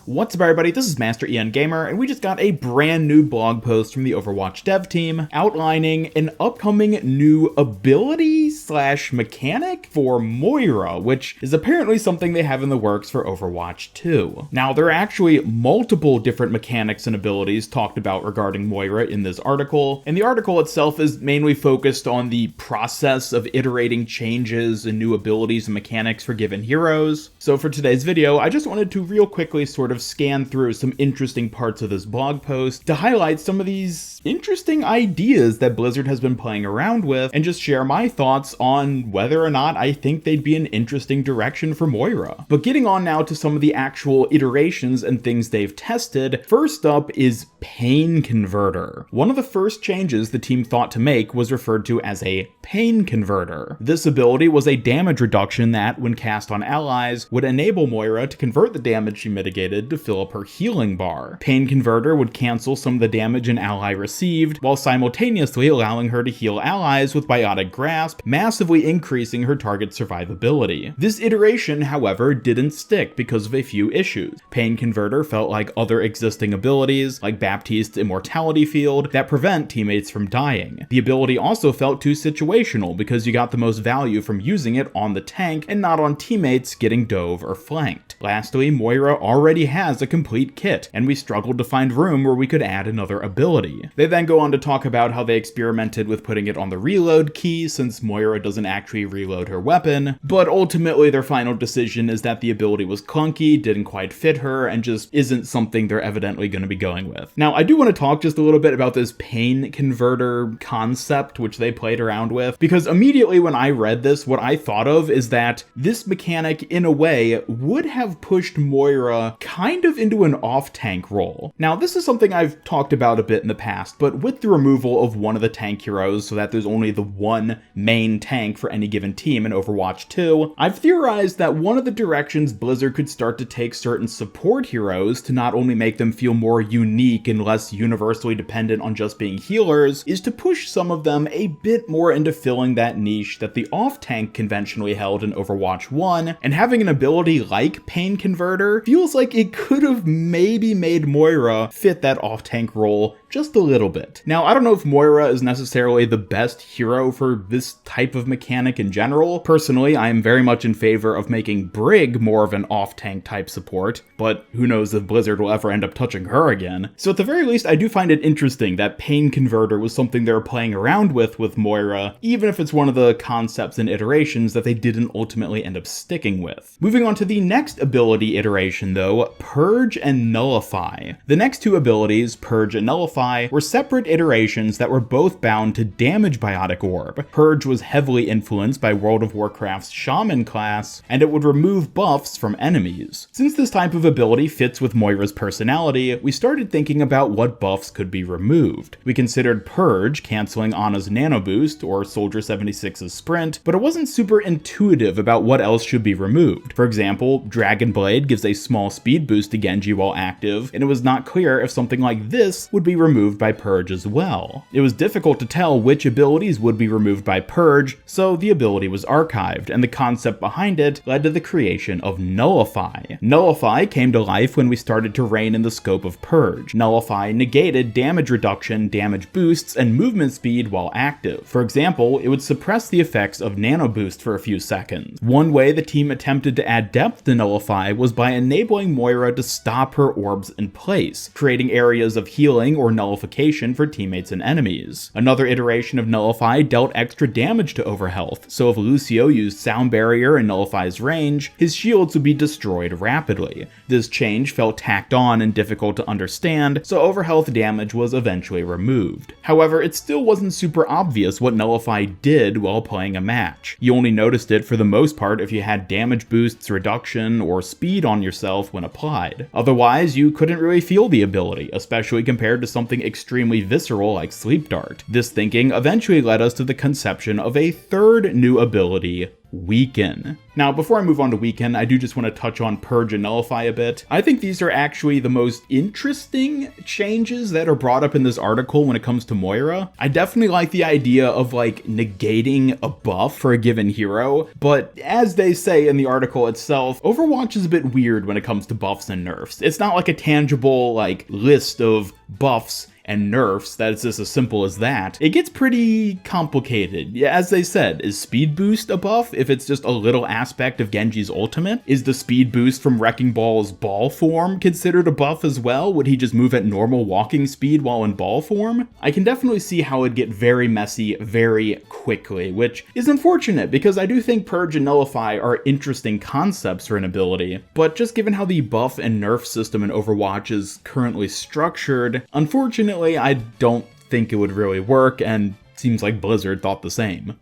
What's up everybody, this is Master Ian Gamer, and we just got a brand new blog post from the Overwatch dev team outlining an upcoming new ability / mechanic for Moira, which is apparently something they have in the works for Overwatch 2. Now, there are actually multiple different mechanics and abilities talked about regarding Moira in this article, and the article itself is mainly focused on the process of iterating changes and new abilities and mechanics for given heroes. So for today's video, I just wanted to real quickly sort of scan through some interesting parts of this blog post to highlight some of these interesting ideas that Blizzard has been playing around with and just share my thoughts on whether or not I think they'd be an interesting direction for Moira. But getting on now to some of the actual iterations and things they've tested, first up is Pain Converter. One of the first changes the team thought to make was referred to as a Pain Converter. This ability was a damage reduction that, when cast on allies, would enable Moira to convert the damage she mitigated to fill up her healing bar. Pain Converter would cancel some of the damage an ally received, while simultaneously allowing her to heal allies with Biotic Grasp, massively increasing her target's survivability. This iteration, however, didn't stick because of a few issues. Pain Converter felt like other existing abilities, like Baptiste's Immortality Field, that prevent teammates from dying. The ability also felt too situational because you got the most value from using it on the tank and not on teammates getting dove or flanked. Lastly, Moira already has a complete kit, and we struggled to find room where we could add another ability. They then go on to talk about how they experimented with putting it on the reload key since Moira doesn't actually reload her weapon, but ultimately their final decision is that the ability was clunky, didn't quite fit her, and just isn't something they're evidently going to be going with. Now, I do want to talk just a little bit about this Pain Converter concept, which they played around with, because immediately when I read this, what I thought of is that this mechanic, in a way, would have pushed Moira kind of into an off-tank role. Now, this is something I've talked about a bit in the past, but with the removal of one of the tank heroes so that there's only the one main tank for any given team in Overwatch 2, I've theorized that one of the directions Blizzard could start to take certain support heroes to not only make them feel more unique and less universally dependent on just being healers, is to push some of them a bit more into filling that niche that the off-tank conventionally held in Overwatch 1, and having an ability like Pain Converter feels like it could have maybe made Moira fit that off-tank role just a little bit. Now, I don't know if Moira is necessarily the best hero for this type of mechanic in general. Personally, I am very much in favor of making Brig more of an off-tank type support, but who knows if Blizzard will ever end up touching her again. So at the very least, I do find it interesting that Pain Converter was something they were playing around with Moira, even if it's one of the concepts and iterations that they didn't ultimately end up sticking with. Moving on to the next ability iteration though, Purge and Nullify. The next two abilities, Purge and Nullify, were separate iterations that were both bound to damage Biotic Orb. Purge was heavily influenced by World of Warcraft's Shaman class, and it would remove buffs from enemies. Since this type of ability fits with Moira's personality, we started thinking about what buffs could be removed. We considered Purge canceling Ana's Nano Boost or Soldier 76's Sprint, but it wasn't super intuitive about what else should be removed. For example, Dragon Blade gives a small speed boost to Genji while active, and it was not clear if something like this would be removed by Purge as well. It was difficult to tell which abilities would be removed by Purge, so the ability was archived, and the concept behind it led to the creation of Nullify. Nullify came to life when we started to rein in the scope of Purge. Nullify negated damage reduction, damage boosts, and movement speed while active. For example, it would suppress the effects of Nano Boost for a few seconds. One way the team attempted to add depth to Nullify was by enabling Moira to stop her orbs in place, creating areas of healing or nullification for teammates and enemies. Another iteration of Nullify dealt extra damage to Overhealth, so if Lucio used Sound Barrier and Nullify's range, his shields would be destroyed rapidly. This change felt tacked on and difficult to understand, so Overhealth damage was eventually removed. However, it still wasn't super obvious what Nullify did while playing a match. You only noticed it for the most part if you had damage boosts, reduction, or speed on yourself when applied. Otherwise, you couldn't really feel the ability, especially compared to something extremely visceral like Sleep Dart. This thinking eventually led us to the conception of a a third new ability, Weaken. Now, before I move on to Weaken, I do just want to touch on Purge and Nullify a bit. I think these are actually the most interesting changes that are brought up in this article when it comes to Moira. I definitely like the idea of like negating a buff for a given hero, but as they say in the article itself, Overwatch is a bit weird when it comes to buffs and nerfs. It's not like a tangible like list of buffs and nerfs that it's just as simple as that. It gets pretty complicated. Yeah, as they said, is speed boost a buff if it's just a little aspect of Genji's ultimate? Is the speed boost from Wrecking Ball's ball form considered a buff as well? Would he just move at normal walking speed while in ball form? I can definitely see how it'd get very messy very quickly, which is unfortunate because I do think Purge and Nullify are interesting concepts for an ability, but just given how the buff and nerf system in Overwatch is currently structured, unfortunately I don't think it would really work, and seems like Blizzard thought the same.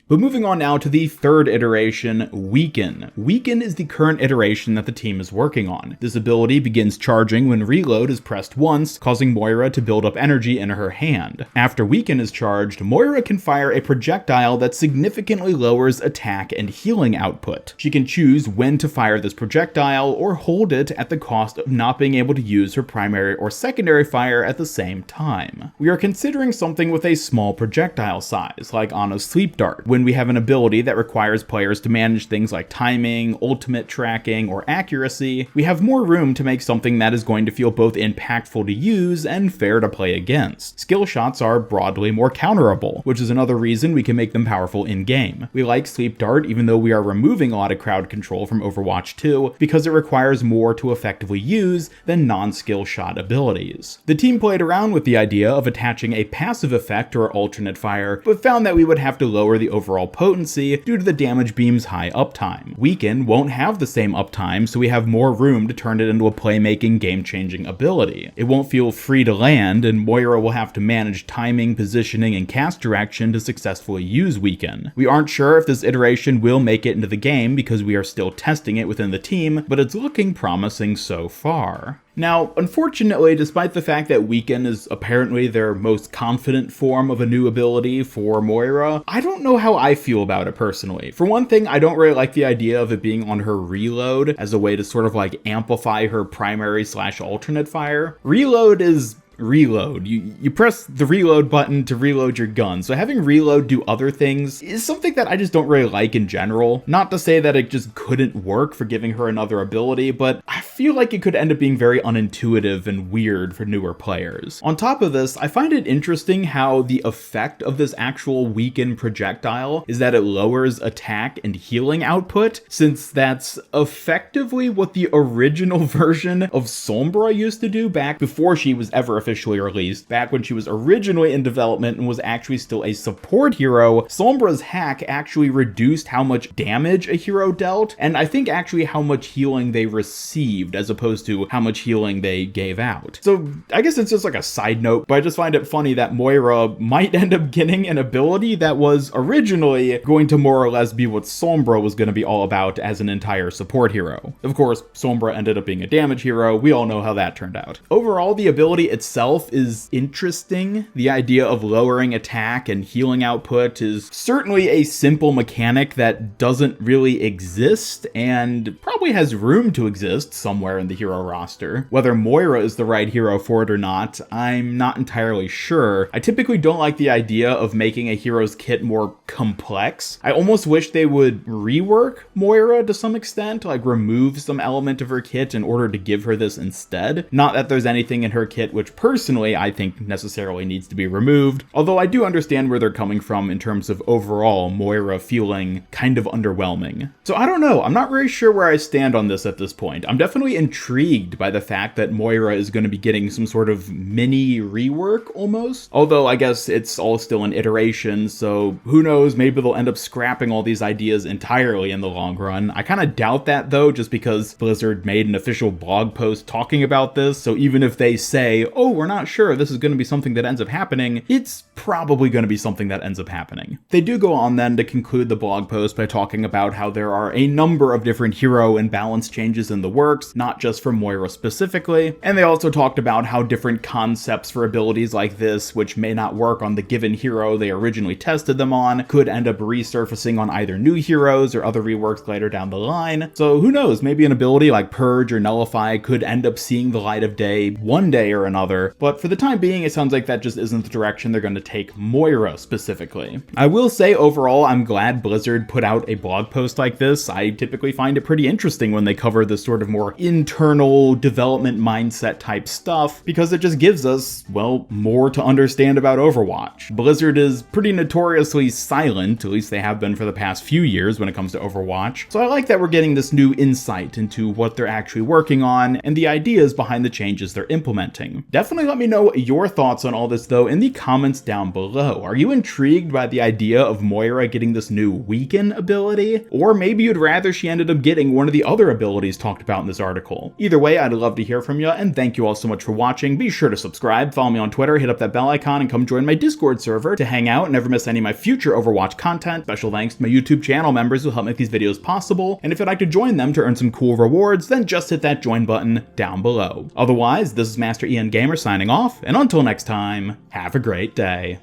But moving on now to the third iteration, Weaken. Weaken is the current iteration that the team is working on. This ability begins charging when reload is pressed once, causing Moira to build up energy in her hand. After Weaken is charged, Moira can fire a projectile that significantly lowers attack and healing output. She can choose when to fire this projectile or hold it at the cost of not being able to use her primary or secondary fire at the same time. We are considering something with a small projectile size, like Ana's Sleep Dart, when we have an ability that requires players to manage things like timing, ultimate tracking, or accuracy, we have more room to make something that is going to feel both impactful to use and fair to play against. Skill shots are broadly more counterable, which is another reason we can make them powerful in-game. We like Sleep Dart even though we are removing a lot of crowd control from Overwatch 2 because it requires more to effectively use than non-skill shot abilities. The team played around with the idea of attaching a passive effect or alternate fire, but found that we would have to lower the overall potency due to the damage beam's high uptime. Weaken won't have the same uptime, so we have more room to turn it into a playmaking, game-changing ability. It won't feel free to land, and Moira will have to manage timing, positioning, and cast direction to successfully use Weaken. We aren't sure if this iteration will make it into the game because we are still testing it within the team, but it's looking promising so far. Now, unfortunately, despite the fact that Weaken is apparently their most confident form of a new ability for Moira, I don't know how I feel about it personally. For one thing, I don't really like the idea of it being on her reload as a way to sort of like amplify her primary / alternate fire. Reload is reload. You press the reload button to reload your gun. So having reload do other things is something that I just don't really like in general. Not to say that it just couldn't work for giving her another ability, but I feel like it could end up being very unintuitive and weird for newer players. On top of this, I find it interesting how the effect of this actual Weaken projectile is that it lowers attack and healing output, since that's effectively what the original version of Sombra used to do back before she was ever officially released. Back when she was originally in development and was actually still a support hero, Sombra's hack actually reduced how much damage a hero dealt, and I think actually how much healing they received as opposed to how much healing they gave out. So I guess it's just like a side note, but I just find it funny that Moira might end up getting an ability that was originally going to more or less be what Sombra was going to be all about as an entire support hero. Of course, Sombra ended up being a damage hero. We all know how that turned out. Overall, the ability itself is interesting. The idea of lowering attack and healing output is certainly a simple mechanic that doesn't really exist and probably has room to exist somewhere in the hero roster. Whether Moira is the right hero for it or not, I'm not entirely sure. I typically don't like the idea of making a hero's kit more complex. I almost wish they would rework Moira to some extent, like remove some element of her kit in order to give her this instead. Not that there's anything in her kit which personally I think necessarily needs to be removed, although I do understand where they're coming from in terms of overall Moira feeling kind of underwhelming. So I don't know, I'm not very sure where I stand on this at this point. I'm definitely intrigued by the fact that Moira is going to be getting some sort of mini rework almost, although I guess it's all still an iteration, so who knows, maybe they'll end up scrapping all these ideas entirely in the long run. I kind of doubt that though, just because Blizzard made an official blog post talking about this, so even if they say, oh, we're not sure if this is going to be something that ends up happening, it's probably going to be something that ends up happening. They do go on then to conclude the blog post by talking about how there are a number of different hero and balance changes in the works, not just for Moira specifically, and they also talked about how different concepts for abilities like this, which may not work on the given hero they originally tested them on, could end up resurfacing on either new heroes or other reworks later down the line. So who knows, maybe an ability like Purge or Nullify could end up seeing the light of day one day or another, but for the time being it sounds like that just isn't the direction they're going to take Moira specifically. I will say overall I'm glad Blizzard put out a blog post like this. I typically find it pretty interesting when they cover this sort of more internal development mindset type stuff, because it just gives us, well, more to understand about Overwatch. Blizzard is pretty notoriously silent, at least they have been for the past few years when it comes to Overwatch, so I like that we're getting this new insight into what they're actually working on and the ideas behind the changes they're implementing. Definitely let me know your thoughts on all this though in the comments down below. Are you intrigued by the idea of Moira getting this new weaken ability? Or maybe you'd rather she ended up getting one of the other abilities talked about in this article. Either way, I'd love to hear from you, and thank you all so much for watching. Be sure to subscribe, follow me on Twitter, hit up that bell icon, and come join my Discord server to hang out and never miss any of my future Overwatch content. Special thanks to my YouTube channel members who help make these videos possible, and if you'd like to join them to earn some cool rewards, then just hit that join button down below. Otherwise, this is Master Ian Gamer signing off, and until next time, have a great day.